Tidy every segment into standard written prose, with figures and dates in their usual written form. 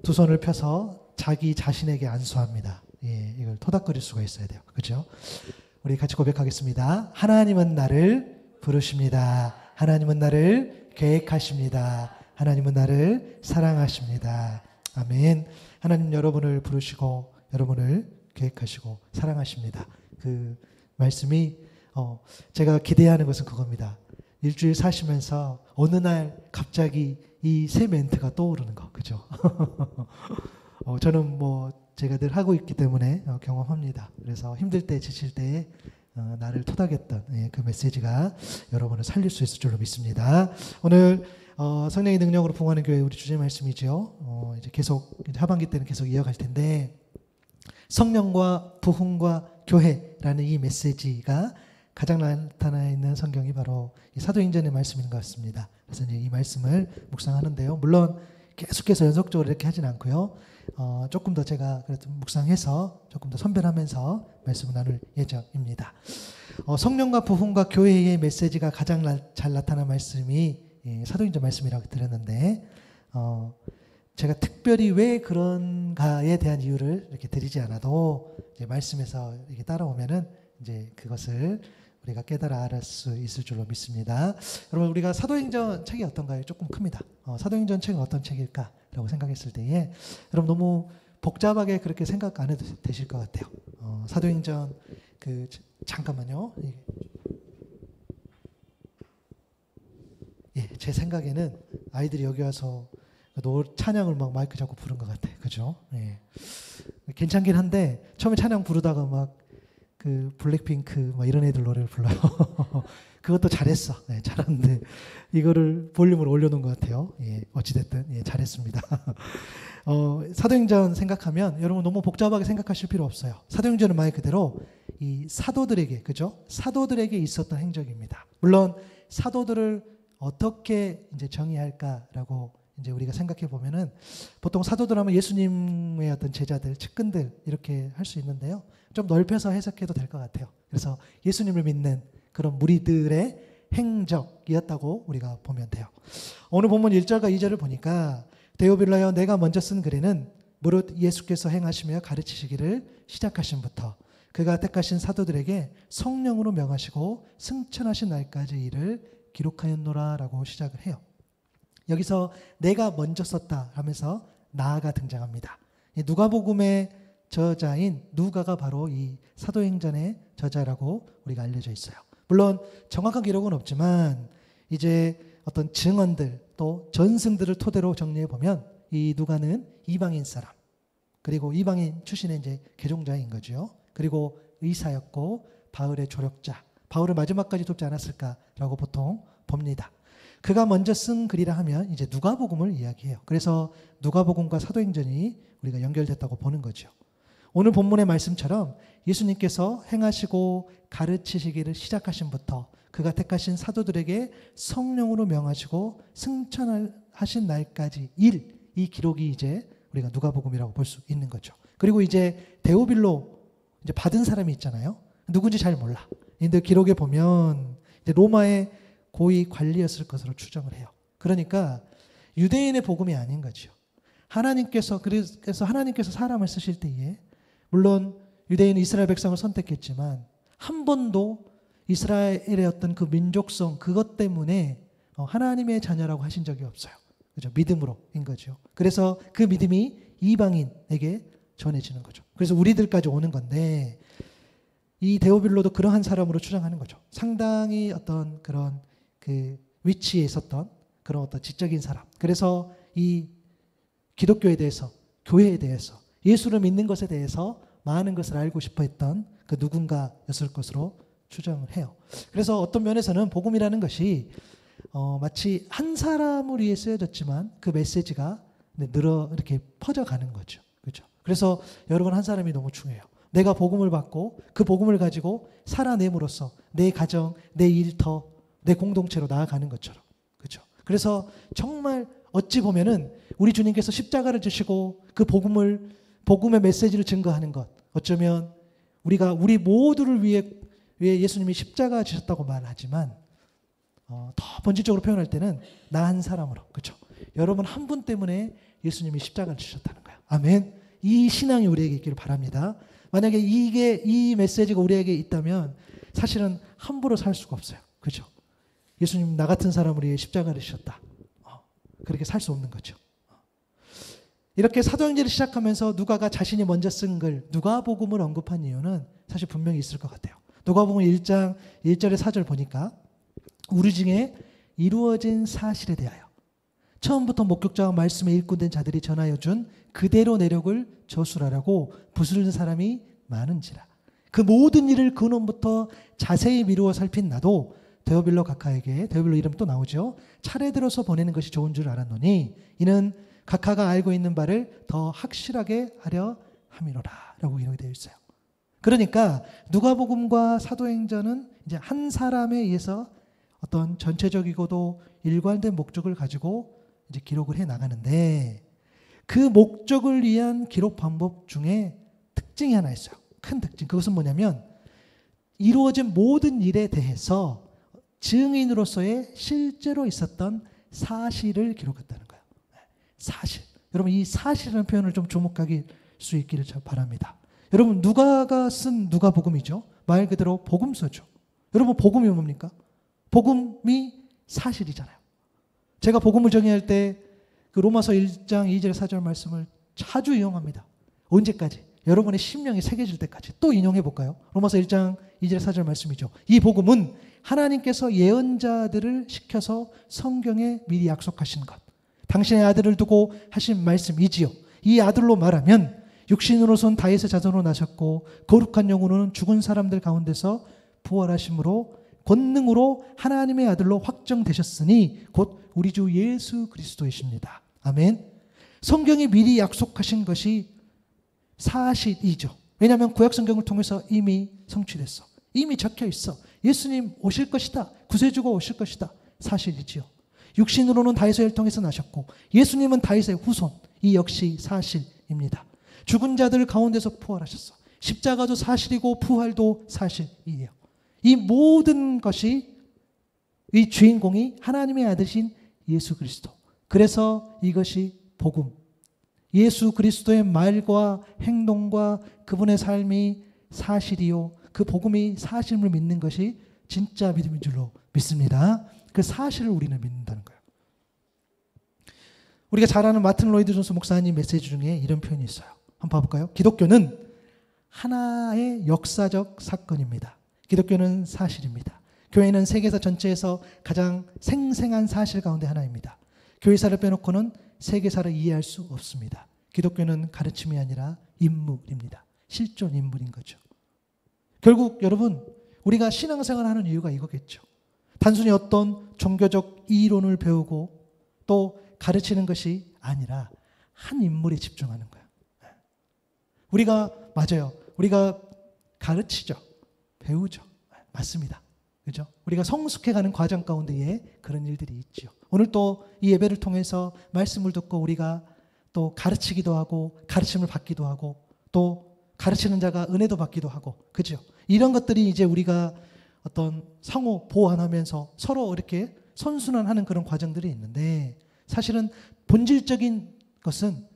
두 손을 펴서 자기 자신에게 안수합니다. 예, 이걸 토닥거릴 수가 있어야 돼요. 그렇죠? 우리 같이 고백하겠습니다. 하나님은 나를 부르십니다. 하나님은 나를 계획하십니다. 하나님은 나를 사랑하십니다. 아멘. 하나님 여러분을 부르시고 여러분을 계획하시고 사랑하십니다. 그 말씀이 제가 기대하는 것은 그겁니다. 일주일 사시면서 어느 날 갑자기 이 세 멘트가 떠오르는 거, 그죠? 저는 제가 늘 하고 있기 때문에 경험합니다. 그래서 힘들 때, 지칠 때 나를 토닥였던 그 메시지가 여러분을 살릴 수 있을 줄로 믿습니다. 오늘 성령의 능력으로 부흥하는 교회 우리 주제 말씀이죠. 이제 계속 하반기 때는 계속 이어갈 텐데 성령과 부흥과 교회라는 이 메시지가 가장 나타나 있는 성경이 바로 이 사도행전의 말씀인 것 같습니다. 그래서 이제 이 말씀을 묵상하는데요. 물론 계속해서 연속적으로 이렇게 하진 않고요. 조금 더 제가 그래도 묵상해서 조금 더 선별하면서 말씀을 나눌 예정입니다. 성령과 부흥과 교회의 메시지가 가장 잘 나타난 말씀이 사도행전 말씀이라고 들었는데 제가 특별히 왜 그런가에 대한 이유를 이렇게 드리지 않아도 이제 말씀에서 이렇게 따라오면은 이제 그것을 우리가 깨달아 알 수 있을 줄로 믿습니다. 여러분 우리가 사도행전 책이 어떤가요? 조금 큽니다. 사도행전 책은 어떤 책일까라고 생각했을 때에 여러분 너무 복잡하게 그렇게 생각 안 해도 되실 것 같아요. 사도행전 잠깐만요. 예, 제 생각에는 아이들이 여기 와서 찬양을 막 마이크 잡고 부른 것 같아, 그죠? 예. 괜찮긴 한데 처음에 찬양 부르다가 막 블랙핑크 막 이런 애들 노래를 불러요. 그것도 잘했어. 네, 잘하는데 이거를 볼륨을 올려놓은 것 같아요. 예, 어찌됐든 예, 잘했습니다. 사도행전 생각하면 여러분 너무 복잡하게 생각하실 필요 없어요. 사도행전은 말 그대로 이 사도들에게, 그죠? 사도들에게 있었던 행적입니다. 물론 사도들을 어떻게 이제 정의할까라고 이제 우리가 생각해 보면은 보통 사도들 하면 예수님의 어떤 제자들, 측근들 이렇게 할 수 있는데요. 좀 넓혀서 해석해도 될 것 같아요. 그래서 예수님을 믿는 그런 무리들의 행적이었다고 우리가 보면 돼요. 오늘 본문 1절과 2절을 보니까 데오빌라여 내가 먼저 쓴 글에는 무릇 예수께서 행하시며 가르치시기를 시작하신부터 그가 택하신 사도들에게 성령으로 명하시고 승천하신 날까지 이를 기록하였노라 라고 시작을 해요. 여기서 내가 먼저 썼다 하면서 나가 등장합니다. 누가복음의 저자인 누가가 바로 이 사도행전의 저자라고 우리가 알려져 있어요. 물론 정확한 기록은 없지만 이제 어떤 증언들 또 전승들을 토대로 정리해 보면 이 누가는 이방인 사람 그리고 이방인 출신의 이제 개종자인 거죠. 그리고 의사였고 바울의 조력자, 바울을 마지막까지 돕지 않았을까라고 보통 봅니다. 그가 먼저 쓴 글이라 하면 이제 누가복음을 이야기해요. 그래서 누가복음과 사도행전이 우리가 연결됐다고 보는 거죠. 오늘 본문의 말씀처럼 예수님께서 행하시고 가르치시기를 시작하신부터 그가 택하신 사도들에게 성령으로 명하시고 승천하신 날까지 이 기록이 이제 우리가 누가복음이라고 볼 수 있는 거죠. 그리고 이제 데오빌로 이제 받은 사람이 있잖아요. 누군지 잘 몰라. 근데 기록에 보면 이제 로마의 고위 관리였을 것으로 추정을 해요. 그러니까 유대인의 복음이 아닌 거죠. 그래서 하나님께서 사람을 쓰실 때에 물론 유대인은 이스라엘 백성을 선택했지만 한 번도 이스라엘의 어떤 그 민족성 그것 때문에 하나님의 자녀라고 하신 적이 없어요. 그죠? 믿음으로인 거죠. 그래서 그 믿음이 이방인에게 전해지는 거죠. 그래서 우리들까지 오는 건데 이 데오빌로도 그러한 사람으로 추정하는 거죠. 상당히 어떤 그런 그 위치에 있었던 그런 어떤 지적인 사람. 그래서 이 기독교에 대해서, 교회에 대해서, 예수를 믿는 것에 대해서 많은 것을 알고 싶어 했던 그 누군가였을 것으로 추정을 해요. 그래서 어떤 면에서는 복음이라는 것이 마치 한 사람을 위해 쓰여졌지만 그 메시지가 이렇게 퍼져가는 거죠. 그렇죠? 그래서 여러분 한 사람이 너무 중요해요. 내가 복음을 받고 그 복음을 가지고 살아냄으로써 내 가정, 내 일터, 내 공동체로 나아가는 것처럼. 그렇죠? 그래서 정말 어찌 보면은 우리 주님께서 십자가를 지시고 그 복음의 메시지를 증거하는 것. 어쩌면 우리 모두를 위해 예수님이 십자가 지셨다고 말하지만 더 본질적으로 표현할 때는 나 한 사람으로. 그렇죠? 여러분 한 분 때문에 예수님이 십자가를 지셨다는 거예요. 아멘. 이 신앙이 우리에게 있기를 바랍니다. 만약에 이 메시지가 우리에게 있다면 사실은 함부로 살 수가 없어요. 그렇죠? 예수님 나 같은 사람을 위해 십자가를 지셨다. 그렇게 살 수 없는 거죠. 이렇게 사도행전을 시작하면서 누가가 자신이 먼저 쓴 글 누가복음을 언급한 이유는 사실 분명히 있을 것 같아요. 누가복음 1장 1절에 4절 보니까 우리 중에 이루어진 사실에 대하여 처음부터 목격자와 말씀에 일꾼된 자들이 전하여 준 그대로 내력을 저술하라고 부수는 사람이 많은지라. 그 모든 일을 근원부터 자세히 미루어 살핀 나도 데오빌로 각하에게, 데오빌로 이름 또 나오죠. 차례 들어서 보내는 것이 좋은 줄 알았노니 이는 각하가 알고 있는 바를 더 확실하게 하려 함이로라 라고 이렇게 되어 있어요. 그러니까 누가복음과 사도행전은 이제 한 사람에 의해서 어떤 전체적이고도 일관된 목적을 가지고 이제 기록을 해 나가는데 그 목적을 위한 기록 방법 중에 특징이 하나 있어요. 큰 특징. 그것은 뭐냐면 이루어진 모든 일에 대해서 증인으로서의 실제로 있었던 사실을 기록했다는 거예요. 사실. 여러분 이 사실이라는 표현을 좀 주목할 수 있기를 바랍니다. 여러분 누가가 쓴 누가복음이죠. 말 그대로 복음서죠. 여러분 복음이 뭡니까? 복음이 사실이잖아요. 제가 복음을 정의할 때 그 로마서 1장 2절 4절 말씀을 자주 이용합니다. 언제까지? 여러분의 심령이 새겨질 때까지. 또 인용해 볼까요? 로마서 1장 2절 4절 말씀이죠. 이 복음은 하나님께서 예언자들을 시켜서 성경에 미리 약속하신 것, 당신의 아들을 두고 하신 말씀이지요. 이 아들로 말하면 육신으로선 다윗의 자손으로 나셨고 거룩한 영으로는 죽은 사람들 가운데서 부활하심으로 권능으로 하나님의 아들로 확정되셨으니 곧 우리 주 예수 그리스도이십니다. 아멘. 성경이 미리 약속하신 것이 사실이죠. 왜냐하면 구약성경을 통해서 이미 성취됐어. 이미 적혀 있어. 예수님 오실 것이다. 구세주가 오실 것이다. 사실이지요. 육신으로는 다윗의 혈통에서 나셨고 예수님은 다윗의 후손. 이 역시 사실입니다. 죽은 자들 가운데서 부활하셨어. 십자가도 사실이고 부활도 사실이에요. 이 모든 것이 이 주인공이 하나님의 아들이신 예수 그리스도. 그래서 이것이 복음. 예수 그리스도의 말과 행동과 그분의 삶이 사실이요. 그 복음이 사실을 믿는 것이 진짜 믿음인 줄로 믿습니다. 그 사실을 우리는 믿는다는 거예요. 우리가 잘 아는 마틴 로이드 존스 목사님 메시지 중에 이런 표현이 있어요. 한번 봐볼까요? 기독교는 하나의 역사적 사건입니다. 기독교는 사실입니다. 교회는 세계사 전체에서 가장 생생한 사실 가운데 하나입니다. 교회사를 빼놓고는 세계사를 이해할 수 없습니다. 기독교는 가르침이 아니라 인물입니다. 실존 인물인 거죠. 결국 여러분 우리가 신앙생활을 하는 이유가 이거겠죠. 단순히 어떤 종교적 이론을 배우고 또 가르치는 것이 아니라 한 인물에 집중하는 거예요. 우리가 맞아요. 우리가 가르치죠. 배우죠. 맞습니다. 그죠? 우리가 성숙해가는 과정 가운데에 그런 일들이 있죠. 오늘 또 이 예배를 통해서 말씀을 듣고 우리가 또 가르치기도 하고 가르침을 받기도 하고 또 가르치는 자가 은혜도 받기도 하고 그죠? 이런 것들이 이제 우리가 어떤 상호 보완하면서 서로 이렇게 선순환하는 그런 과정들이 있는데 사실은 본질적인 것은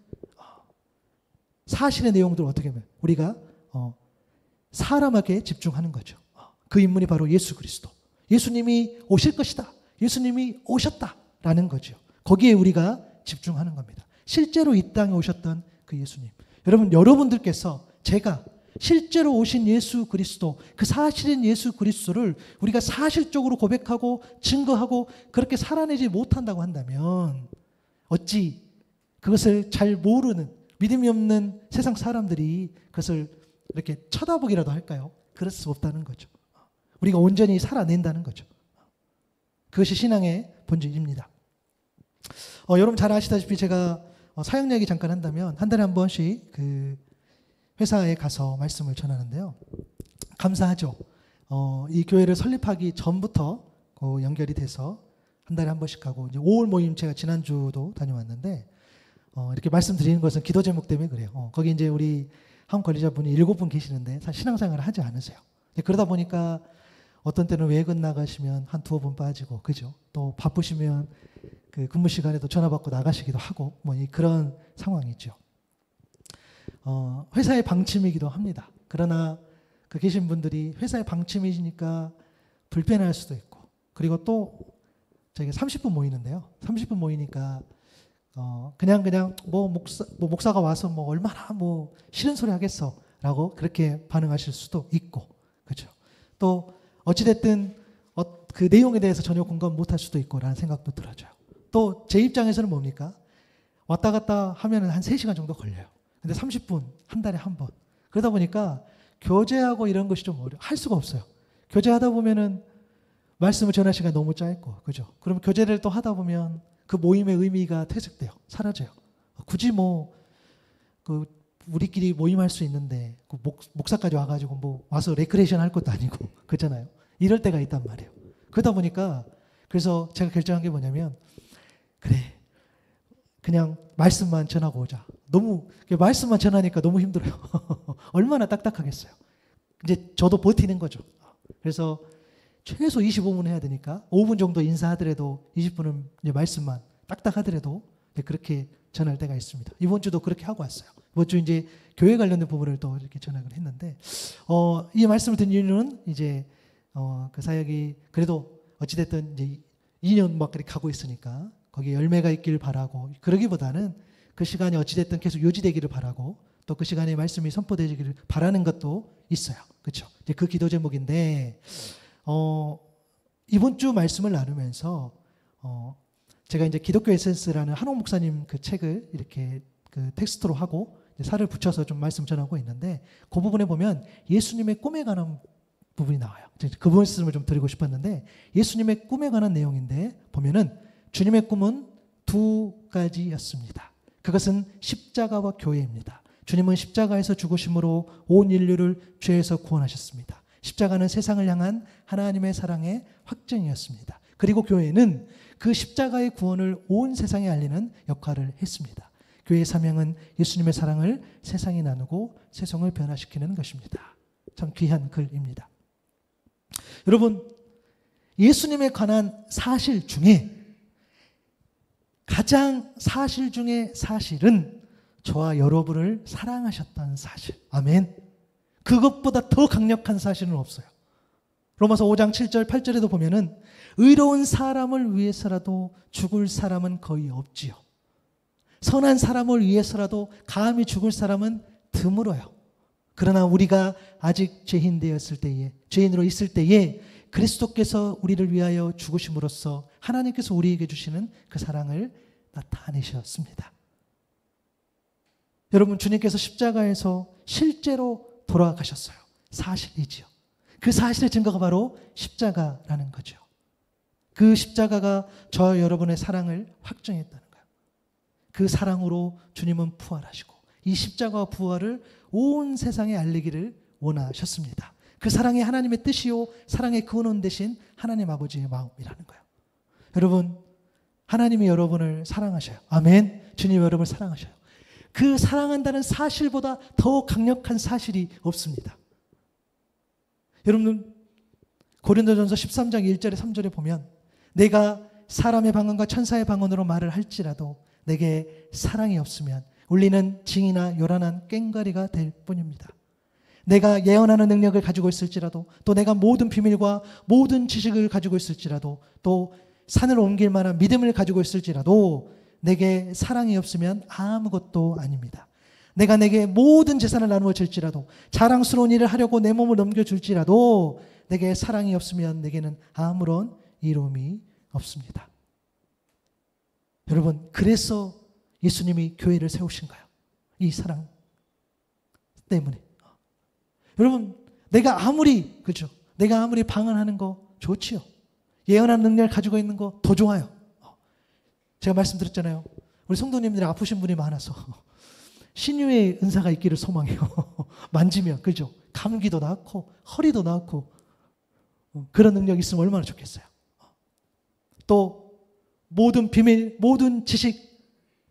사실의 내용들을 어떻게 하면 우리가 사람에게 집중하는 거죠. 그 인물이 바로 예수 그리스도. 예수님이 오실 것이다. 예수님이 오셨다라는 거죠. 거기에 우리가 집중하는 겁니다. 실제로 이 땅에 오셨던 그 예수님. 여러분, 여러분들께서 제가 실제로 오신 예수 그리스도, 그 사실인 예수 그리스도를 우리가 사실적으로 고백하고 증거하고 그렇게 살아내지 못한다고 한다면 어찌 그것을 잘 모르는 믿음이 없는 세상 사람들이 그것을 이렇게 쳐다보기라도 할까요? 그럴 수 없다는 거죠. 우리가 온전히 살아낸다는 거죠. 그것이 신앙의 본질입니다. 여러분 잘 아시다시피 제가 사역 이야기 잠깐 한다면 한 달에 한 번씩 그 회사에 가서 말씀을 전하는데요. 감사하죠. 이 교회를 설립하기 전부터 연결이 돼서 한 달에 한 번씩 가고 이제 5월 모임 제가 지난주도 다녀왔는데 이렇게 말씀드리는 것은 기도 제목 때문에 그래요. 거기 이제 우리 한국 관리자분이 7분 계시는데 사실 신앙생활을 하지 않으세요. 그러다 보니까 어떤 때는 외근 나가시면 한 2번 빠지고 그죠? 또 바쁘시면 그 근무 시간에도 전화 받고 나가시기도 하고 뭐 그런 상황이죠. 회사의 방침이기도 합니다. 그러나 그 계신 분들이 회사의 방침이시니까 불편할 수도 있고, 그리고 또 저희가 30분 모이는데요. 30분 모이니까 그냥 목사가 와서 뭐 얼마나 뭐 싫은 소리 하겠어라고 그렇게 반응하실 수도 있고, 그렇죠. 또 어찌됐든 그 내용에 대해서 전혀 공감 못할 수도 있고라는 생각도 들어져요. 또 제 입장에서는 뭡니까? 왔다 갔다 하면은 한 3시간 정도 걸려요. 근데 30분, 한 달에 한 번. 그러다 보니까 교제하고 이런 것이 좀 할 수가 없어요. 교제하다 보면은 말씀을 전할 시간이 너무 짧고, 그죠? 그럼 교제를 또 하다 보면 그 모임의 의미가 퇴색돼요. 사라져요. 굳이 우리끼리 모임할 수 있는데 목사까지 와가지고 와서 레크레이션 할 것도 아니고 그렇잖아요. 이럴 때가 있단 말이에요. 그러다 보니까 그래서 제가 결정한 게 뭐냐면, 그래, 그냥 말씀만 전하고 오자. 너무 말씀만 전하니까 너무 힘들어요. 얼마나 딱딱하겠어요. 이제 저도 버티는 거죠. 그래서 최소 25분 해야 되니까 5분 정도 인사하더라도 20분은 이제 말씀만 딱딱하더라도 그렇게 전할 때가 있습니다. 이번 주도 그렇게 하고 왔어요. 이번 주 이제 교회 관련된 부분을 또 이렇게 전학을 했는데, 이 말씀을 드린 이유는 이제 그 사역이 그래도 어찌됐든 이제 2년 막 그렇게 가고 있으니까 거기에 열매가 있길 바라고, 그러기보다는 그 시간이 어찌됐든 계속 유지되기를 바라고, 또 그 시간에 말씀이 선포되기를 바라는 것도 있어요. 그렇죠? 이제 그 기도 제목인데, 이번 주 말씀을 나누면서 제가 이제 기독교 에센스라는 한옥 목사님 그 책을 이렇게 그 텍스트로 하고 살을 붙여서 좀 말씀 전하고 있는데, 그 부분에 보면 예수님의 꿈에 관한 부분이 나와요. 그 말씀을 좀 드리고 싶었는데, 예수님의 꿈에 관한 내용인데 보면은 주님의 꿈은 2가지였습니다. 그것은 십자가와 교회입니다. 주님은 십자가에서 죽으심으로 온 인류를 죄에서 구원하셨습니다. 십자가는 세상을 향한 하나님의 사랑의 확증이었습니다. 그리고 교회는 그 십자가의 구원을 온 세상에 알리는 역할을 했습니다. 교회의 사명은 예수님의 사랑을 세상에 나누고 세상을 변화시키는 것입니다. 참 귀한 글입니다. 여러분, 예수님에 관한 사실 중에 가장 사실 중에 사실은 저와 여러분을 사랑하셨다는 사실. 아멘. 그것보다 더 강력한 사실은 없어요. 로마서 5장 7절 8절에도 보면은 의로운 사람을 위해서라도 죽을 사람은 거의 없지요. 선한 사람을 위해서라도 감히 죽을 사람은 드물어요. 그러나 우리가 아직 죄인으로 있을 때에 그리스도께서 우리를 위하여 죽으심으로써 하나님께서 우리에게 주시는 그 사랑을 나타내셨습니다. 여러분, 주님께서 십자가에서 실제로 돌아가셨어요. 사실이지요. 그 사실의 증거가 바로 십자가라는 거죠. 그 십자가가 저와 여러분의 사랑을 확증했다는 거예요. 그 사랑으로 주님은 부활하시고 이 십자가와 부활을 온 세상에 알리기를 원하셨습니다. 그 사랑이 하나님의 뜻이요 사랑의 근원 되신 하나님 아버지의 마음이라는 거예요. 여러분, 하나님이 여러분을 사랑하셔요. 아멘. 주님이 여러분을 사랑하셔요. 그 사랑한다는 사실보다 더 강력한 사실이 없습니다. 여러분, 고린도전서 13장 1절에 3절에 보면 내가 사람의 방언과 천사의 방언으로 말을 할지라도 내게 사랑이 없으면 울리는 징이나 요란한 꽹과리가 될 뿐입니다. 내가 예언하는 능력을 가지고 있을지라도, 또 내가 모든 비밀과 모든 지식을 가지고 있을지라도, 또 산을 옮길 만한 믿음을 가지고 있을지라도 내게 사랑이 없으면 아무것도 아닙니다. 내가 내게 모든 재산을 나누어 줄지라도, 자랑스러운 일을 하려고 내 몸을 넘겨줄지라도 내게 사랑이 없으면 내게는 아무런 이로움이 없습니다. 여러분, 그래서 예수님이 교회를 세우신 거예요. 이 사랑 때문에. 여러분, 내가 아무리 방언하는 거 좋지요. 예언하는 능력을 가지고 있는 거 더 좋아요. 제가 말씀드렸잖아요. 우리 성도님들이 아프신 분이 많아서 신유의 은사가 있기를 소망해요. 만지면, 그죠? 감기도 낫고 허리도 낫고 그런 능력이 있으면 얼마나 좋겠어요. 또 모든 비밀, 모든 지식,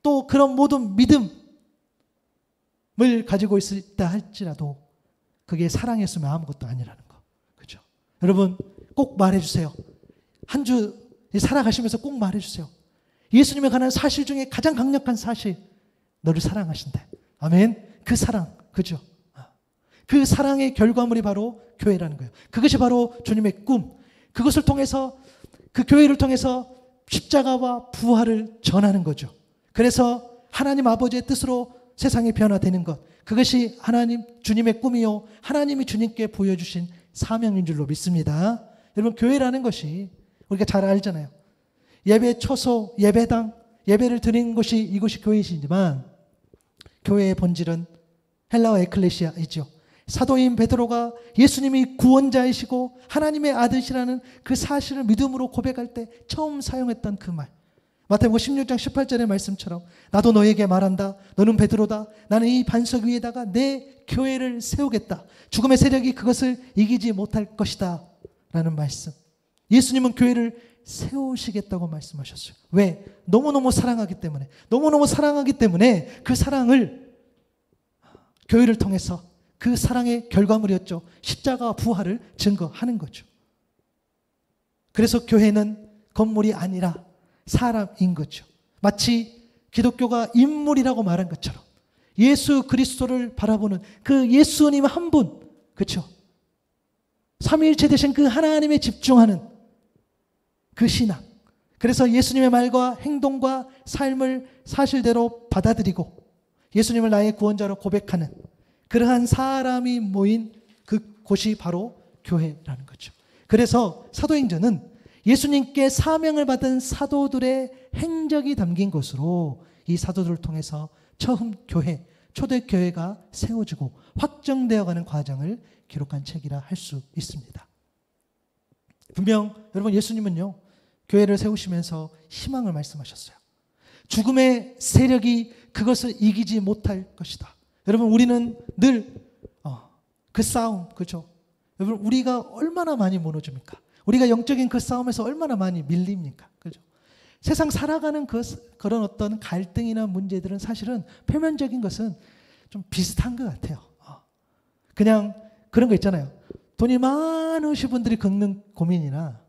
또 그런 모든 믿음을 가지고 있다 할지라도 그게 사랑이었으면 아무것도 아니라는 거. 그죠? 여러분, 꼭 말해주세요. 한 주 살아가시면서 꼭 말해주세요. 예수님에 관한 사실 중에 가장 강력한 사실, 너를 사랑하신대. 아멘. 그 사랑, 그죠? 그 사랑의 결과물이 바로 교회라는 거예요. 그것이 바로 주님의 꿈. 그것을 통해서, 그 교회를 통해서 십자가와 부활을 전하는 거죠. 그래서 하나님 아버지의 뜻으로 세상이 변화되는 것, 그것이 하나님 주님의 꿈이요, 하나님이 주님께 보여주신 사명인 줄로 믿습니다. 여러분, 교회라는 것이 우리가 잘 알잖아요. 예배 처소, 예배당, 예배를 드리는 곳이 이곳이 교회이지만 교회의 본질은 헬라어 에클레시아이죠. 사도인 베드로가 예수님이 구원자이시고 하나님의 아들이라는 그 사실을 믿음으로 고백할 때 처음 사용했던 그 말, 마태복음 16장 18절의 말씀처럼 나도 너에게 말한다. 너는 베드로다. 나는 이 반석 위에다가 내 교회를 세우겠다. 죽음의 세력이 그것을 이기지 못할 것이다 라는 말씀. 예수님은 교회를 세우시겠다고 말씀하셨어요. 왜? 너무너무 사랑하기 때문에. 너무너무 사랑하기 때문에 그 사랑을 교회를 통해서, 그 사랑의 결과물이었죠. 십자가와 부활을 증거하는 거죠. 그래서 교회는 건물이 아니라 사람인 거죠. 마치 기독교가 인물이라고 말한 것처럼 예수 그리스도를 바라보는 그 예수님 한 분, 그렇죠? 삼위일체 되신 그 하나님에 집중하는 그 신앙. 그래서 예수님의 말과 행동과 삶을 사실대로 받아들이고 예수님을 나의 구원자로 고백하는 그러한 사람이 모인 그 곳이 바로 교회라는 거죠. 그래서 사도행전은 예수님께 사명을 받은 사도들의 행적이 담긴 것으로 이 사도들을 통해서 처음 교회, 초대교회가 세워지고 확정되어가는 과정을 기록한 책이라 할 수 있습니다. 분명 여러분, 예수님은요, 교회를 세우시면서 희망을 말씀하셨어요. 죽음의 세력이 그것을 이기지 못할 것이다. 여러분, 우리는 늘 그 싸움, 그렇죠? 여러분, 우리가 얼마나 많이 무너집니까? 우리가 영적인 그 싸움에서 얼마나 많이 밀립니까? 그죠? 세상 살아가는 그런 어떤 갈등이나 문제들은 사실은 표면적인 것은 좀 비슷한 것 같아요. 그냥 그런 거 있잖아요. 돈이 많으신 분들이 겪는 고민이나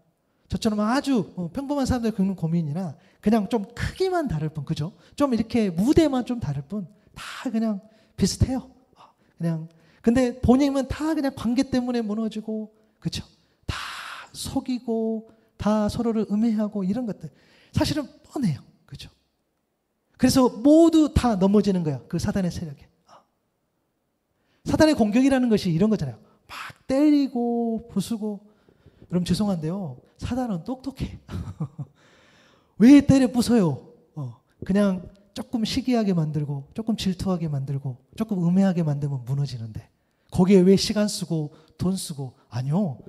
저처럼 아주 평범한 사람들이 겪는 고민이나 그냥 좀 크기만 다를 뿐, 그죠? 좀 이렇게 무대만 좀 다를 뿐 다 그냥 비슷해요. 그냥 근데 본인은 다 그냥 관계 때문에 무너지고, 그죠? 다 속이고 다 서로를 음해하고 이런 것들 사실은 뻔해요. 그죠? 그래서 모두 다 넘어지는 거야. 그 사단의 세력에. 사단의 공격이라는 것이 이런 거잖아요. 막 때리고 부수고. 여러분, 죄송한데요, 사단은 똑똑해. 왜 때려 부숴요? 그냥 조금 시기하게 만들고 조금 질투하게 만들고 조금 음해하게 만들면 무너지는데 거기에 왜 시간 쓰고 돈 쓰고? 아니요.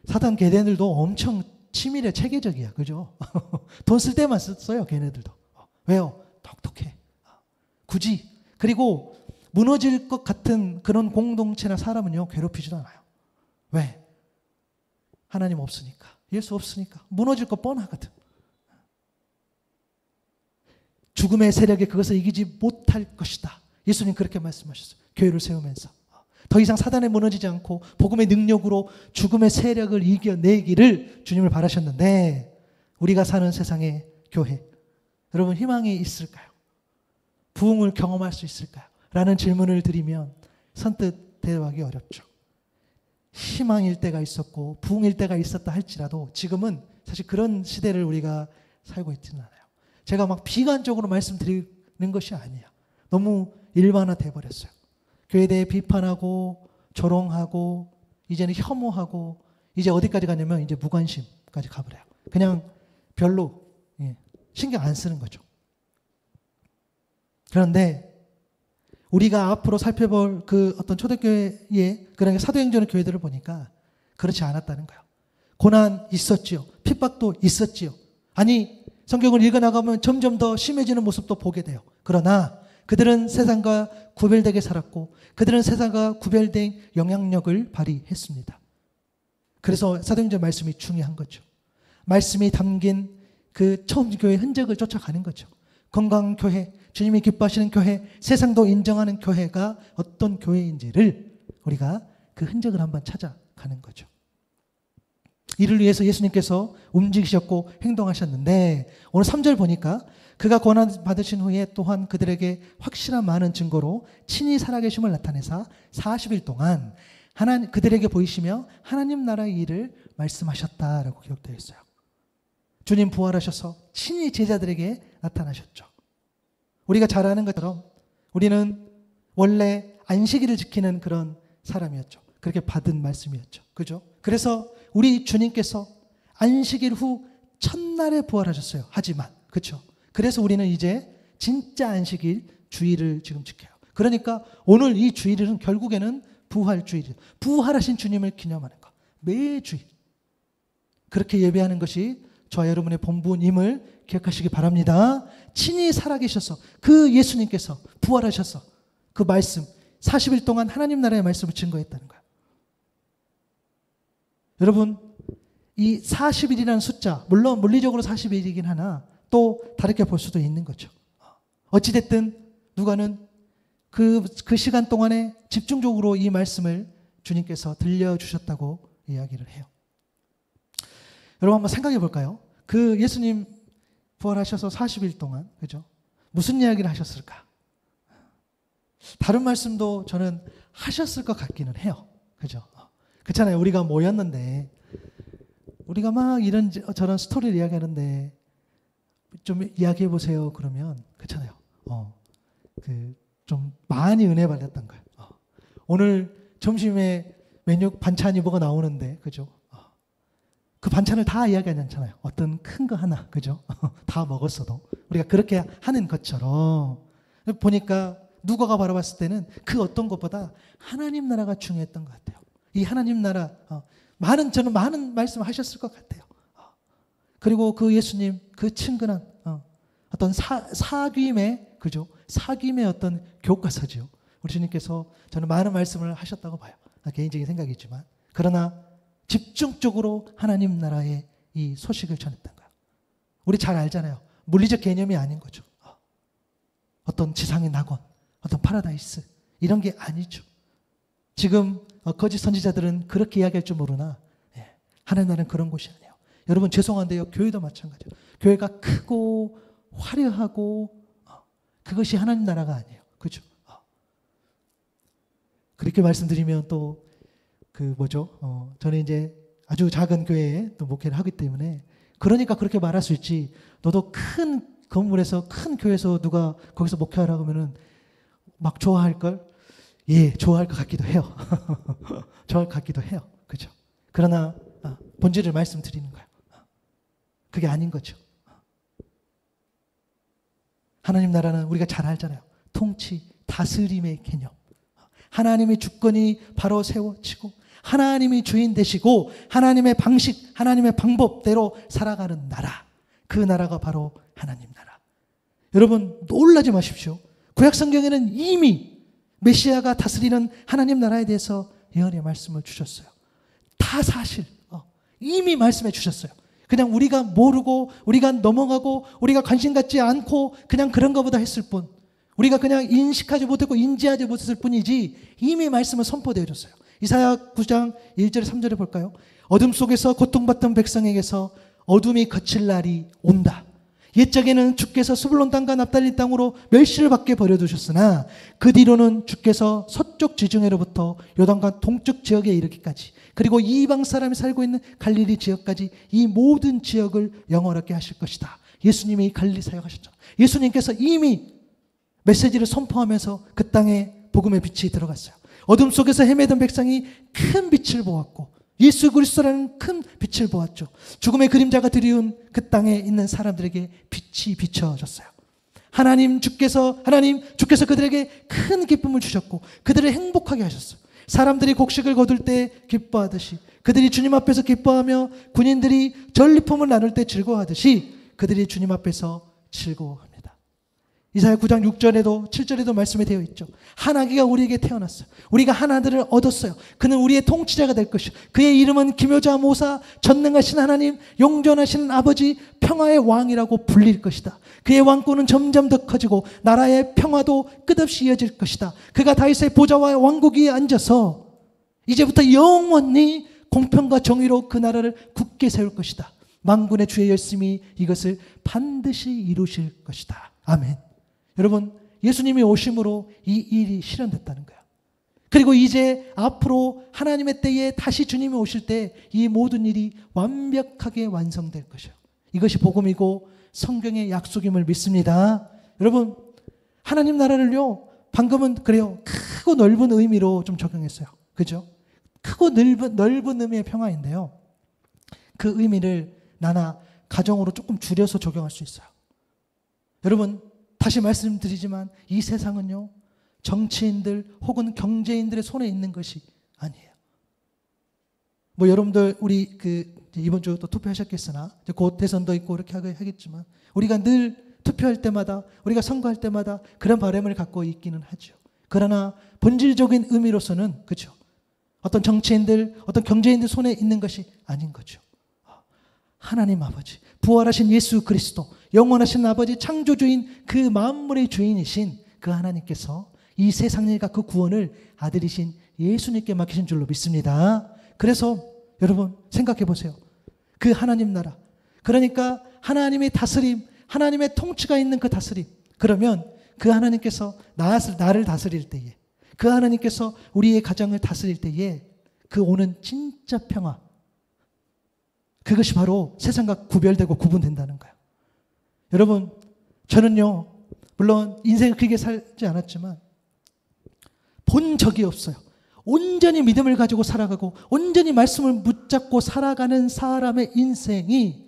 사단 걔네들도 엄청 치밀해, 체계적이야. 그죠? 돈 쓸 때만 써요, 걔네들도. 왜요? 똑똑해. 굳이. 그리고 무너질 것 같은 그런 공동체나 사람은요, 괴롭히지도 않아요. 왜? 하나님 없으니까. 예수 없으니까. 무너질 거 뻔하거든. 죽음의 세력이 그것을 이기지 못할 것이다. 예수님 그렇게 말씀하셨어요. 교회를 세우면서. 더 이상 사단에 무너지지 않고 복음의 능력으로 죽음의 세력을 이겨내기를 주님을 바라셨는데, 우리가 사는 세상의 교회, 여러분 희망이 있을까요? 부흥을 경험할 수 있을까요? 라는 질문을 드리면 선뜻 대답하기 어렵죠. 희망일 때가 있었고 부흥일 때가 있었다 할지라도 지금은 사실 그런 시대를 우리가 살고 있지는 않아요. 제가 막 비관적으로 말씀드리는 것이 아니에요. 너무 일반화돼 버렸어요. 교회에 대해 비판하고 조롱하고 이제는 혐오하고 이제 어디까지 가냐면 이제 무관심까지 가버려요. 그냥 별로 신경 안 쓰는 거죠. 그런데 우리가 앞으로 살펴볼 그 어떤 초대교회의 그러니까 사도행전의 교회들을 보니까 그렇지 않았다는 거예요. 고난 있었지요. 핍박도 있었지요. 아니, 성경을 읽어나가면 점점 더 심해지는 모습도 보게 돼요. 그러나 그들은 세상과 구별되게 살았고 그들은 세상과 구별된 영향력을 발휘했습니다. 그래서 사도행전 말씀이 중요한 거죠. 말씀이 담긴 그 처음 교회의 흔적을 쫓아가는 거죠. 건강한 교회, 주님이 기뻐하시는 교회, 세상도 인정하는 교회가 어떤 교회인지를 우리가 그 흔적을 한번 찾아가는 거죠. 이를 위해서 예수님께서 움직이셨고 행동하셨는데 오늘 3절 보니까 그가 고난 받으신 후에 또한 그들에게 확실한 많은 증거로 친히 살아계심을 나타내사 40일 동안 그들에게 보이시며 하나님 나라의 일을 말씀하셨다라고 기록되어 있어요. 주님 부활하셔서 친히 제자들에게 나타나셨죠. 우리가 잘 아는 것처럼 우리는 원래 안식일을 지키는 그런 사람이었죠. 그렇게 받은 말씀이었죠. 그죠? 그래서 우리 주님께서 안식일 후 첫날에 부활하셨어요. 하지만 그렇죠? 그래서 우리는 이제 진짜 안식일 주일을 지금 지켜요. 그러니까 오늘 이 주일은 결국에는 부활 주일이에요. 부활하신 주님을 기념하는 것. 매주일 그렇게 예배하는 것이 저와 여러분의 본분임을 기억하시기 바랍니다. 친히 살아계셔서 그 예수님께서 부활하셔서 그 말씀 40일 동안 하나님 나라의 말씀을 증거했다는 거예요. 여러분 이 40일이라는 숫자 물론 물리적으로 40일이긴 하나 또 다르게 볼 수도 있는 거죠. 어찌됐든 누가는 그 시간 동안에 집중적으로 이 말씀을 주님께서 들려주셨다고 이야기를 해요. 여러분 한번 생각해 볼까요? 그 예수님 부활하셔서 40일 동안 그죠? 무슨 이야기를 하셨을까? 다른 말씀도 저는 하셨을 것 같기는 해요. 그죠? 그렇잖아요. 우리가 모였는데 우리가 막 이런 저런 스토리를 이야기하는데 좀 이야기해 보세요. 그러면 그렇잖아요. 좀 많이 은혜 받았던 거예요. 오늘 점심에 메뉴 반찬이 뭐가 나오는데 그죠? 그 반찬을 다 이야기하지 않잖아요. 어떤 큰 거 하나 그죠? 다 먹었어도 우리가 그렇게 하는 것처럼 보니까 누가가 바라봤을 때는 그 어떤 것보다 하나님 나라가 중요했던 것 같아요. 이 하나님 나라 저는 많은 말씀을 하셨을 것 같아요. 그리고 그 예수님 그 친근한 어떤 사귐의 그죠? 사귐의 어떤 교과서죠. 우리 주님께서 저는 많은 말씀을 하셨다고 봐요. 개인적인 생각이지만 그러나 집중적으로 하나님 나라의 이 소식을 전했던 거예요. 우리 잘 알잖아요. 물리적 개념이 아닌 거죠. 어떤 지상의 낙원, 어떤 파라다이스 이런 게 아니죠. 지금 거짓 선지자들은 그렇게 이야기할 줄 모르나 하나님 나라는 그런 곳이 아니에요. 여러분 죄송한데요. 교회도 마찬가지예요. 교회가 크고 화려하고 그것이 하나님 나라가 아니에요. 그렇죠? 그렇게 말씀드리면 또 저는 이제 아주 작은 교회에 또 목회를 하기 때문에 그러니까 그렇게 말할 수 있지. 너도 큰 건물에서 큰 교회에서 누가 거기서 목회하라고 하면은 막 좋아할 걸? 예, 좋아할 것 같기도 해요. 좋아할 것 같기도 해요. 그죠? 그러나 본질을 말씀드리는 거예요. 그게 아닌 거죠. 하나님 나라는 우리가 잘 알잖아요. 통치, 다스림의 개념. 하나님의 주권이 바로 세워지고 하나님이 주인 되시고 하나님의 방식, 하나님의 방법대로 살아가는 나라. 그 나라가 바로 하나님 나라. 여러분 놀라지 마십시오. 구약 성경에는 이미 메시아가 다스리는 하나님 나라에 대해서 예언의 말씀을 주셨어요. 다 사실 이미 말씀해 주셨어요. 그냥 우리가 모르고 우리가 넘어가고 우리가 관심 갖지 않고 그냥 그런 것보다 했을 뿐 우리가 그냥 인식하지 못했고 인지하지 못했을 뿐이지 이미 말씀을 선포되어 줬어요. 이사야 9장 1절에 3절에 볼까요? 어둠 속에서 고통받던 백성에게서 어둠이 거칠 날이 온다. 옛적에는 주께서 스불론 땅과 납달리 땅으로 멸시를 받게 버려두셨으나 그 뒤로는 주께서 서쪽 지중해로부터 요단강 동쪽 지역에 이르기까지 그리고 이방 사람이 살고 있는 갈릴리 지역까지 이 모든 지역을 영원하게 하실 것이다. 예수님이 갈릴리 사역하셨죠. 예수님께서 이미 메시지를 선포하면서 그 땅에 복음의 빛이 들어갔어요. 어둠 속에서 헤매던 백성이 큰 빛을 보았고 예수 그리스도라는 큰 빛을 보았죠. 죽음의 그림자가 드리운 그 땅에 있는 사람들에게 빛이 비춰졌어요. 하나님 주께서 그들에게 큰 기쁨을 주셨고 그들을 행복하게 하셨어요. 사람들이 곡식을 거둘 때 기뻐하듯이 그들이 주님 앞에서 기뻐하며 군인들이 전리품을 나눌 때 즐거워하듯이 그들이 주님 앞에서 즐거워합니다. 이사야 9장 6절에도 7절에도 말씀이 되어 있죠. 한 아기가 우리에게 태어났어요. 우리가 한 아들을 얻었어요. 그는 우리의 통치자가 될 것이요. 그의 이름은 기묘자 모사, 전능하신 하나님, 영존하신 아버지, 평화의 왕이라고 불릴 것이다. 그의 왕권은 점점 더 커지고 나라의 평화도 끝없이 이어질 것이다. 그가 다윗의 보좌와 왕국 위에 앉아서 이제부터 영원히 공평과 정의로 그 나라를 굳게 세울 것이다. 만군의 주의 열심히 이것을 반드시 이루실 것이다. 아멘. 여러분, 예수님이 오심으로 이 일이 실현됐다는 거예요. 그리고 이제 앞으로 하나님의 때에 다시 주님이 오실 때 이 모든 일이 완벽하게 완성될 것이에요. 이것이 복음이고 성경의 약속임을 믿습니다. 여러분, 하나님 나라를요, 방금은 그래요, 크고 넓은 의미로 좀 적용했어요. 그죠? 크고 넓은 의미의 평화인데요, 그 의미를 나나 가정으로 조금 줄여서 적용할 수 있어요. 여러분, 다시 말씀드리지만 이 세상은요, 정치인들 혹은 경제인들의 손에 있는 것이 아니에요. 뭐 여러분들 우리 이번 주 또 투표하셨겠으나 곧 대선도 있고 이렇게 하겠지만 우리가 늘 투표할 때마다, 우리가 선거할 때마다 그런 바람을 갖고 있기는 하죠. 그러나 본질적인 의미로서는, 그렇죠, 어떤 정치인들, 어떤 경제인들 손에 있는 것이 아닌 거죠. 하나님 아버지, 부활하신 예수 그리스도, 영원하신 아버지, 창조주인, 그 만물의 주인이신 그 하나님께서 이 세상 일과 그 구원을 아들이신 예수님께 맡기신 줄로 믿습니다. 그래서 여러분 생각해 보세요. 그 하나님 나라, 그러니까 하나님의 다스림, 하나님의 통치가 있는 그 다스림, 그러면 그 하나님께서 나를 다스릴 때에, 그 하나님께서 우리의 가정을 다스릴 때에 그 오는 진짜 평화, 그것이 바로 세상과 구별되고 구분된다는 거예요. 여러분, 저는요, 물론 인생을 크게 살지 않았지만 본 적이 없어요. 온전히 믿음을 가지고 살아가고 온전히 말씀을 붙잡고 살아가는 사람의 인생이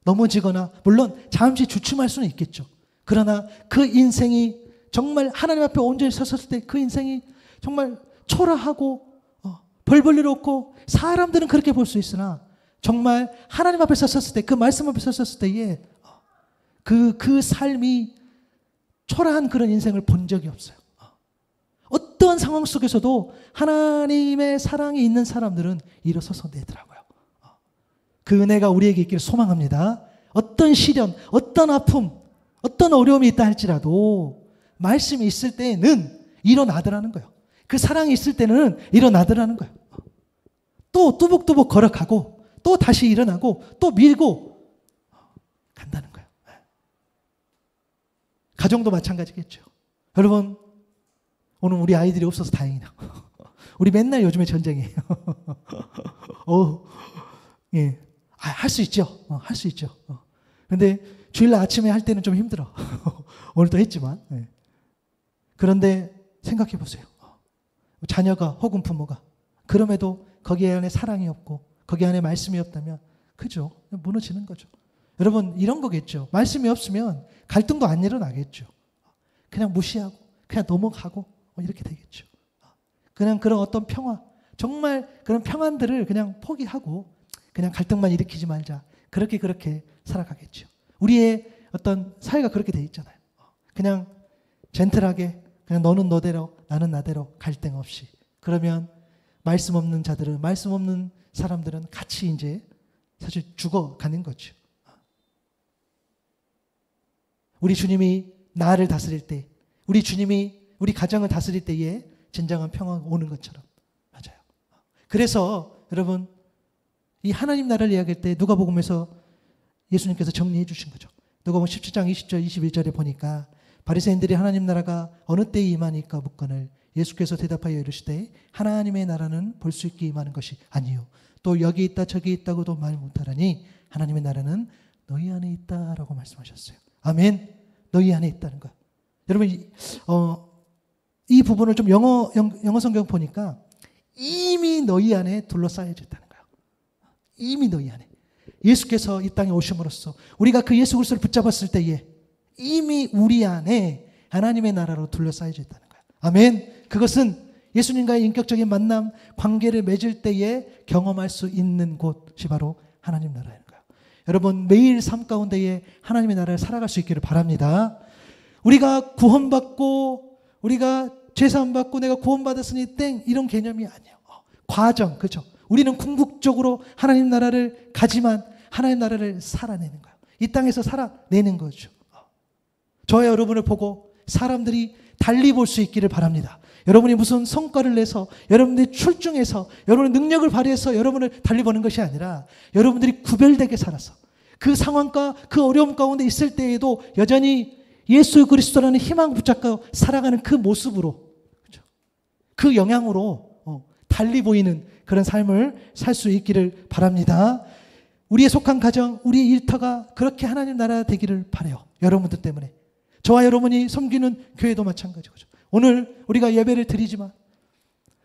넘어지거나, 물론 잠시 주춤할 수는 있겠죠. 그러나 그 인생이 정말 하나님 앞에 온전히 섰을 때 그 인생이 정말 초라하고 벌 볼 일 없고, 사람들은 그렇게 볼 수 있으나 정말 하나님 앞에 섰을 때, 그 말씀 앞에 섰을 때에 그 삶이 초라한 그런 인생을 본 적이 없어요. 어떠한 상황 속에서도 하나님의 사랑이 있는 사람들은 일어서서 내더라고요. 그 은혜가 우리에게 있기를 소망합니다. 어떤 시련, 어떤 아픔, 어떤 어려움이 있다 할지라도 말씀이 있을 때는 일어나더라는 거예요. 그 사랑이 있을 때는 일어나더라는 거예요. 또 뚜벅뚜벅 걸어가고 또 다시 일어나고 또 밀고 간다는 거예요. 가정도 마찬가지겠죠. 여러분, 오늘 우리 아이들이 없어서 다행이다. 우리 맨날 요즘에 전쟁이에요. 예. 할 수 있죠. 할 수 있죠. 근데 주일날 아침에 할 때는 좀 힘들어. 오늘도 했지만. 예. 그런데 생각해 보세요. 자녀가 혹은 부모가 그럼에도 거기 안에 사랑이 없고 거기 안에 말씀이 없다면, 그죠? 무너지는 거죠. 여러분, 이런 거겠죠. 말씀이 없으면 갈등도 안 일어나겠죠. 그냥 무시하고 그냥 넘어가고 이렇게 되겠죠. 그냥 그런 어떤 평화, 정말 그런 평안들을 그냥 포기하고 그냥 갈등만 일으키지 말자, 그렇게 살아가겠죠. 우리의 어떤 사회가 그렇게 돼 있잖아요. 그냥 젠틀하게, 그냥 너는 너대로 나는 나대로 갈등 없이. 그러면 말씀 없는 자들은, 말씀 없는 사람들은 같이 이제 사실 죽어가는 거죠. 우리 주님이 나를 다스릴 때, 우리 주님이 우리 가정을 다스릴 때에 진정한 평화가 오는 것처럼. 맞아요. 그래서 여러분, 이 하나님 나라를 이야기할 때 누가복음에서 예수님께서 정리해 주신 거죠. 누가복음 17장 20절 21절에 보니까 바리새인들이 하나님 나라가 어느 때에 임하니까 묻거늘 예수께서 대답하여 이르시되 하나님의 나라는 볼 수 있게 임하는 것이 아니요 또 여기 있다 저기 있다고도 말 못하라니 하나님의 나라는 너희 안에 있다라고 말씀하셨어요. 아멘. 너희 안에 있다는 거. 여러분, 이 부분을 좀 영어 성경 보니까 이미 너희 안에 둘러싸여져 있다는 거예요. 이미 너희 안에. 예수께서 이 땅에 오심으로써 우리가 그 예수 그리스도를 붙잡았을 때에 이미 우리 안에 하나님의 나라로 둘러싸여져 있다는 거예요. 아멘. 그것은 예수님과의 인격적인 만남, 관계를 맺을 때에 경험할 수 있는 곳이 바로 하나님 나라인 거예요. 여러분, 매일 삶 가운데에 하나님의 나라를 살아갈 수 있기를 바랍니다. 우리가 구원받고, 우리가 죄사함 받고 내가 구원받았으니 땡, 이런 개념이 아니에요. 과정, 그렇죠? 우리는 궁극적으로 하나님 나라를 가지만 하나님 나라를 살아내는 거예요. 이 땅에서 살아내는 거죠. 저와 여러분을 보고 사람들이 달리 볼 수 있기를 바랍니다. 여러분이 무슨 성과를 내서, 여러분들이 출중해서, 여러분의 능력을 발휘해서 여러분을 달리 보는 것이 아니라 여러분들이 구별되게 살아서 그 상황과 그 어려움 가운데 있을 때에도 여전히 예수 그리스도라는 희망 붙잡고 살아가는 그 모습으로, 그렇죠? 그 영향으로 달리 보이는 그런 삶을 살 수 있기를 바랍니다. 우리의 속한 가정, 우리의 일터가 그렇게 하나님 나라 되기를 바라요. 여러분들 때문에. 저와 여러분이 섬기는 교회도 마찬가지죠. 오늘 우리가 예배를 드리지만,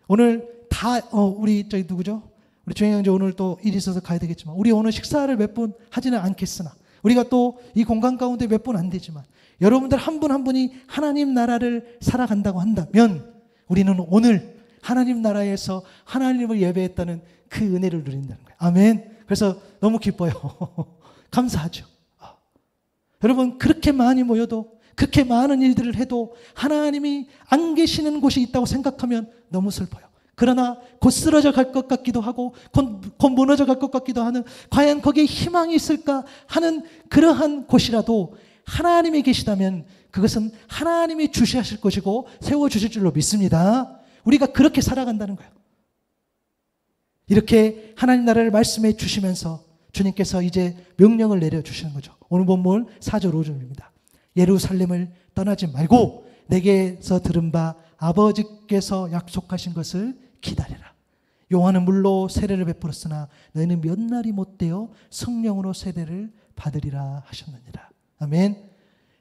오늘 다 우리 저기 누구죠? 우리 조영 형제 오늘 또 일이 있어서 가야 되겠지만, 우리 오늘 식사를 몇 분 하지는 않겠으나, 우리가 또 이 공간 가운데 몇 분 안 되지만, 여러분들 한 분 한 분이 하나님 나라를 살아간다고 한다면, 우리는 오늘 하나님 나라에서 하나님을 예배했다는 그 은혜를 누린다는 거예요. 아멘. 그래서 너무 기뻐요. 감사하죠. 여러분, 그렇게 많이 모여도, 그렇게 많은 일들을 해도 하나님이 안 계시는 곳이 있다고 생각하면 너무 슬퍼요. 그러나 곧 쓰러져 갈 것 같기도 하고 곧 무너져 갈 것 같기도 하는, 과연 거기에 희망이 있을까 하는 그러한 곳이라도 하나님이 계시다면 그것은 하나님이 주시하실 것이고 세워주실 줄로 믿습니다. 우리가 그렇게 살아간다는 거예요. 이렇게 하나님 나라를 말씀해 주시면서 주님께서 이제 명령을 내려주시는 거죠. 오늘 본문 4절 5절입니다. 예루살렘을 떠나지 말고 내게서 들은 바 아버지께서 약속하신 것을 기다리라. 요한은 물로 세례를 베풀었으나 너희는 몇 날이 못되어 성령으로 세례를 받으리라 하셨느니라. 아멘.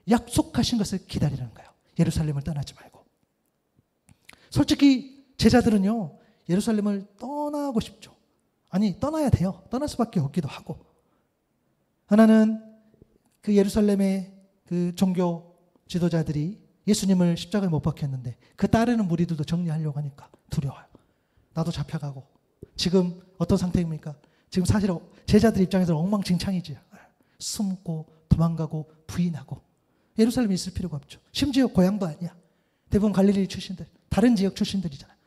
약속하신 것을 기다리라는 거예요. 예루살렘을 떠나지 말고. 솔직히 제자들은요, 예루살렘을 떠나고 싶죠. 아니, 떠나야 돼요. 떠날 수밖에 없기도 하고. 하나는 그 예루살렘의 그 종교 지도자들이 예수님을 십자가에 못 박혔는데 그 따르는 무리들도 정리하려고 하니까 두려워요. 나도 잡혀가고. 지금 어떤 상태입니까? 지금 사실 제자들 입장에서는 엉망진창이지. 숨고 도망가고 부인하고. 예루살렘에 있을 필요가 없죠. 심지어 고향도 아니야. 대부분 갈릴리 출신들, 다른 지역 출신들이잖아요.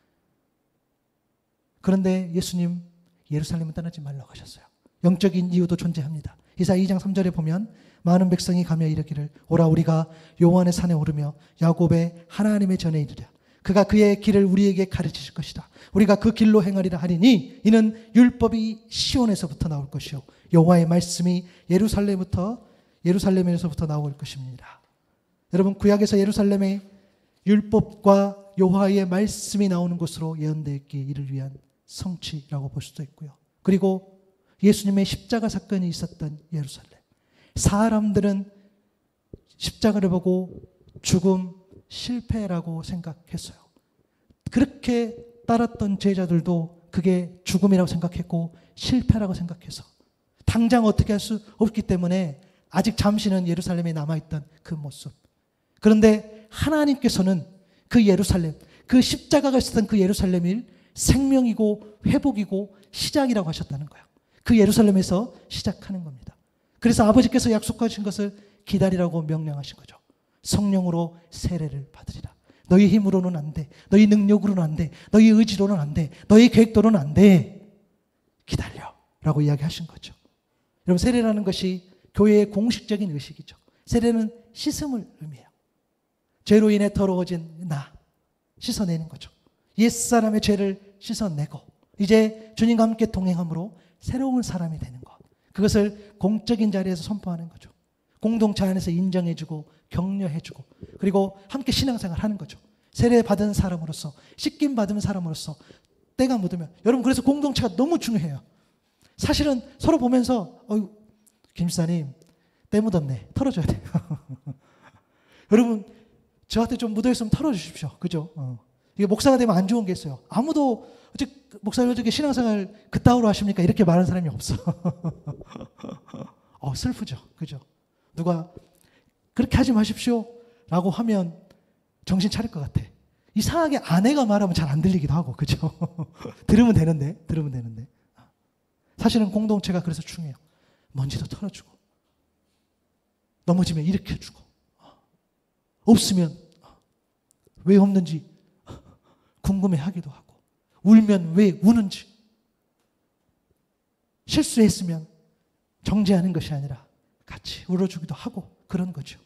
그런데 예수님 예루살렘을 떠나지 말라고 하셨어요. 영적인 이유도 존재합니다. 이사야 2장 3절에 보면 많은 백성이 가며 이르기를 오라 우리가 여호와의 산에 오르며 야곱의 하나님의 전에 이르랴. 그가 그의 길을 우리에게 가르치실 것이다. 우리가 그 길로 행하리라 하리니 이는 율법이 시온에서부터 나올 것이요 여호와의 말씀이 예루살렘에서부터 나올 것입니다. 여러분, 구약에서 예루살렘의 율법과 여호와의 말씀이 나오는 곳으로 예언되어 있기에 이를 위한 성취라고 볼 수도 있고요. 그리고 예수님의 십자가 사건이 있었던 예루살렘. 사람들은 십자가를 보고 죽음, 실패라고 생각했어요. 그렇게 따랐던 제자들도 그게 죽음이라고 생각했고 실패라고 생각해서 당장 어떻게 할 수 없기 때문에 아직 잠시는 예루살렘에 남아있던 그 모습. 그런데 하나님께서는 그 예루살렘, 그 십자가가 있었던 그 예루살렘이 생명이고 회복이고 시작이라고 하셨다는 거예요. 그 예루살렘에서 시작하는 겁니다. 그래서 아버지께서 약속하신 것을 기다리라고 명령하신 거죠. 성령으로 세례를 받으리라. 너희 힘으로는 안 돼. 너희 능력으로는 안 돼. 너희 의지로는 안 돼. 너희 계획도로는 안 돼. 기다려 라고 이야기하신 거죠. 여러분, 세례라는 것이 교회의 공식적인 의식이죠. 세례는 씻음을 의미해요. 죄로 인해 더러워진 나 씻어내는 거죠. 옛사람의 죄를 씻어내고 이제 주님과 함께 동행함으로 새로운 사람이 되는 것. 그것을 공적인 자리에서 선포하는 거죠. 공동체 안에서 인정해주고 격려해주고 그리고 함께 신앙생활 하는 거죠. 세례 받은 사람으로서, 씻김 받은 사람으로서 때가 묻으면, 여러분, 그래서 공동체가 너무 중요해요. 사실은 서로 보면서 김사님 때 묻었네, 털어줘야 돼요. 여러분, 저한테 좀 묻어있으면 털어주십시오. 그죠? 이게 목사가 되면 안 좋은 게 있어요. 아무도 목사님 어떻게 신앙생활 그따위로 하십니까? 이렇게 말하는 사람이 없어. 슬프죠. 그죠? 누가 그렇게 하지 마십시오 라고 하면 정신 차릴 것 같아. 이상하게 아내가 말하면 잘 안 들리기도 하고. 그죠? 들으면 되는데. 사실은 공동체가 그래서 중요해요. 먼지도 털어주고 넘어지면 일으켜주고 없으면 왜 없는지 궁금해하기도 하고 울면 왜 우는지 실수했으면 정죄하는 것이 아니라 같이 울어주기도 하고 그런 거죠.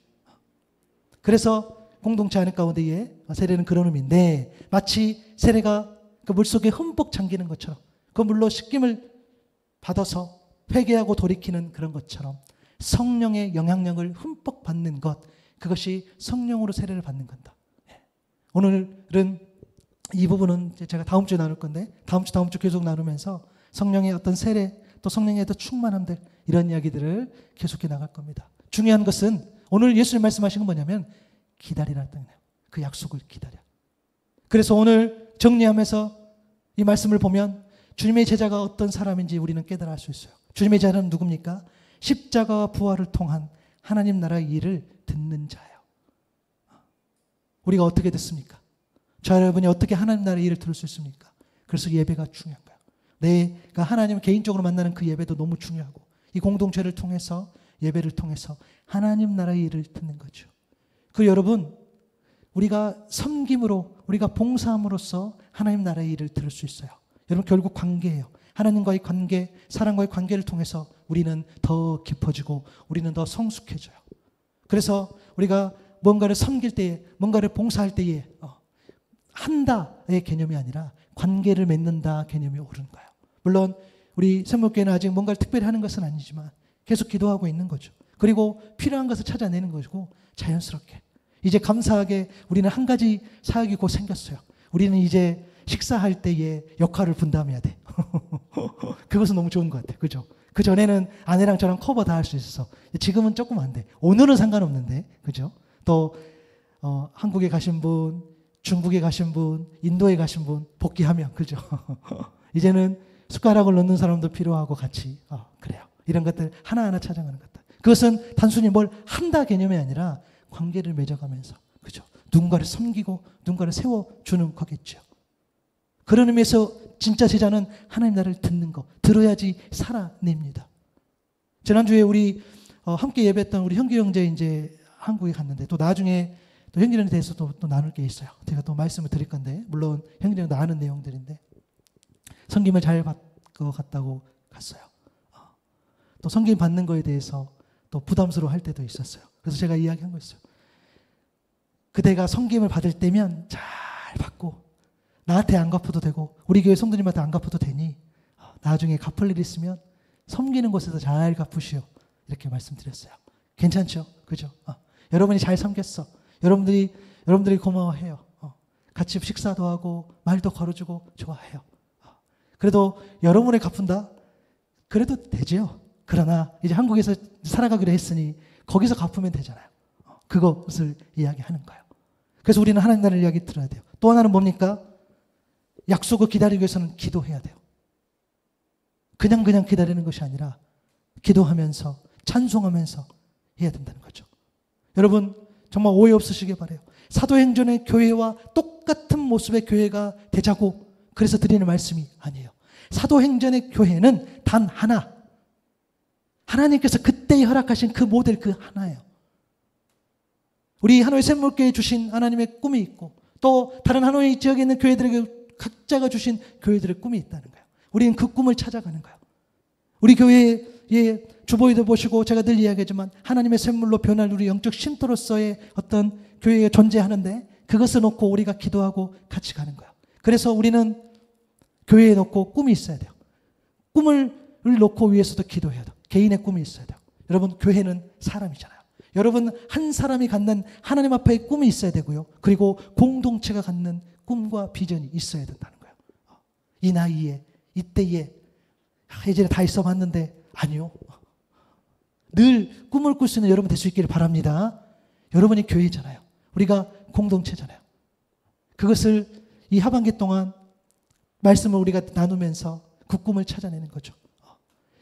그래서 공동체 안에 가운데에 세례는 그런 의미인데 마치 세례가 그 물속에 흠뻑 잠기는 것처럼 그 물로 씻김을 받아서 회개하고 돌이키는 그런 것처럼 성령의 영향력을 흠뻑 받는 것, 그것이 성령으로 세례를 받는 건다. 오늘은 이 부분은 제가 다음 주에 나눌 건데 다음 주 계속 나누면서 성령의 어떤 세례 또 성령의 어떤 충만함들 이런 이야기들을 계속해 나갈 겁니다. 중요한 것은 오늘 예수님 말씀하신 건 뭐냐면 기다리라는 거예요. 그 약속을 기다려. 그래서 오늘 정리하면서 이 말씀을 보면 주님의 제자가 어떤 사람인지 우리는 깨달아 알 수 있어요. 주님의 제자는 누굽니까? 십자가와 부활을 통한 하나님 나라의 일을 듣는 자예요. 우리가 어떻게 듣습니까? 저 여러분이 어떻게 하나님 나라의 일을 들을 수 있습니까? 그래서 예배가 중요한 거예요. 내가 하나님을 개인적으로 만나는 그 예배도 너무 중요하고 이 공동체를 통해서 예배를 통해서 하나님 나라의 일을 듣는 거죠. 그리고 여러분 우리가 섬김으로 우리가 봉사함으로써 하나님 나라의 일을 들을 수 있어요. 여러분 결국 관계예요. 하나님과의 관계, 사랑과의 관계를 통해서 우리는 더 깊어지고 우리는 더 성숙해져요. 그래서 우리가 뭔가를 섬길 때에 뭔가를 봉사할 때에 한다의 개념이 아니라 관계를 맺는다 개념이 옳은 거예요. 물론 우리 생목교회는 아직 뭔가를 특별히 하는 것은 아니지만 계속 기도하고 있는 거죠. 그리고 필요한 것을 찾아내는 것이고 자연스럽게 이제 감사하게 우리는 한 가지 사역이 곧 생겼어요. 우리는 이제 식사할 때에 역할을 분담해야 돼. 그것은 너무 좋은 것 같아요. 그죠? 그 전에는 아내랑 저랑 커버 다 할 수 있어서 지금은 조금 안 돼. 오늘은 상관없는데 그죠? 또 한국에 가신 분, 중국에 가신 분, 인도에 가신 분 복귀하면 그죠? 이제는 숟가락을 넣는 사람도 필요하고 같이 그래요. 이런 것들 하나하나 찾아가는 것들. 그것은 단순히 뭘 한다 개념이 아니라 관계를 맺어가면서 그죠? 누군가를 섬기고 누군가를 세워주는 거겠죠. 그런 의미에서 진짜 제자는 하나님 나라를 듣는 거, 들어야지 살아냅니다. 지난주에 우리 함께 예배했던 우리 형규 형제 이제 한국에 갔는데 또 나중에 또 형규형에 대해서 또 나눌 게 있어요. 제가 또 말씀을 드릴 건데 물론 형규형도 아는 내용들인데 섬김을 잘 받고 갔다고 갔어요. 또 섬김 받는 거에 대해서 또 부담스러워 할 때도 있었어요. 그래서 제가 이야기한 거였어요. 그대가 섬김을 받을 때면 잘 받고 나한테 안 갚아도 되고 우리 교회 성도님한테 안 갚아도 되니 나중에 갚을 일 있으면 섬기는 곳에서 잘 갚으시오. 이렇게 말씀드렸어요. 괜찮죠? 그죠? 여러분이 잘 섬겼어. 여러분들이 고마워해요. 같이 식사도 하고 말도 걸어주고 좋아해요. 그래도 여러분이 갚은다? 그래도 되죠. 그러나 이제 한국에서 살아가기로 했으니 거기서 갚으면 되잖아요. 그것을 이야기하는 거예요. 그래서 우리는 하나님 나라를 이야기 들어야 돼요. 또 하나는 뭡니까? 약속을 기다리기 위해서는 기도해야 돼요. 그냥 기다리는 것이 아니라 기도하면서 찬송하면서 해야 된다는 거죠. 여러분 정말 오해 없으시길 바라요. 사도행전의 교회와 똑같은 모습의 교회가 되자고 그래서 드리는 말씀이 아니에요. 사도행전의 교회는 단 하나. 하나님께서 그때 허락하신 그 모델 그 하나예요. 우리 하노이 샘물교회에 주신 하나님의 꿈이 있고 또 다른 하노이 지역에 있는 교회들에게 각자가 주신 교회들의 꿈이 있다는 거예요. 우리는 그 꿈을 찾아가는 거예요. 우리 교회의 주보에도 보시고 제가 늘 이야기하지만 하나님의 샘물로 변할 우리 영적 신도로서의 어떤 교회가 존재하는데 그것을 놓고 우리가 기도하고 같이 가는 거예요. 그래서 우리는 교회에 놓고 꿈이 있어야 돼요. 꿈을 놓고 위해서도 기도해야 돼요. 개인의 꿈이 있어야 돼요. 여러분 교회는 사람이잖아요. 여러분 한 사람이 갖는 하나님 앞에 꿈이 있어야 되고요. 그리고 공동체가 갖는 꿈과 비전이 있어야 된다는 거예요. 이 나이에 이때에 예전에 다 있어 봤는데 아니요. 늘 꿈을 꿀 수 있는 여러분 될 수 있기를 바랍니다. 여러분이 교회잖아요. 우리가 공동체잖아요. 그것을 이 하반기 동안 말씀을 우리가 나누면서 그 꿈을 찾아내는 거죠.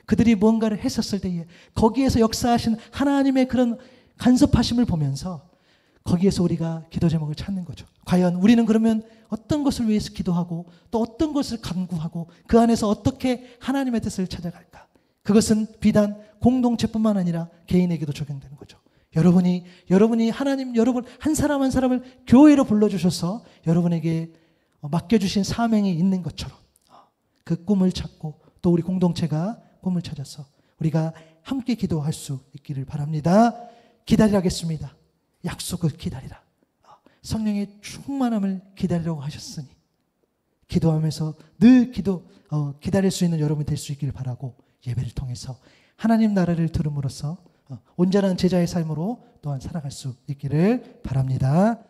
그들이 뭔가를 했었을 때에 거기에서 역사하신 하나님의 그런 간섭하심을 보면서 거기에서 우리가 기도 제목을 찾는 거죠. 과연 우리는 그러면 어떤 것을 위해서 기도하고 또 어떤 것을 간구하고 그 안에서 어떻게 하나님의 뜻을 찾아갈까? 그것은 비단 공동체뿐만 아니라 개인에게도 적용되는 거죠. 여러분이 하나님 여러분 한 사람 한 사람을 교회로 불러주셔서 여러분에게 맡겨주신 사명이 있는 것처럼 그 꿈을 찾고 또 우리 공동체가 꿈을 찾아서 우리가 함께 기도할 수 있기를 바랍니다. 기다리라겠습니다. 약속을 기다리라. 성령의 충만함을 기다리려고 하셨으니 기도하면서 늘 기다릴 수 있는 여러분이 될 수 있기를 바라고 예배를 통해서 하나님 나라를 들음으로써 온전한 제자의 삶으로 또한 살아갈 수 있기를 바랍니다.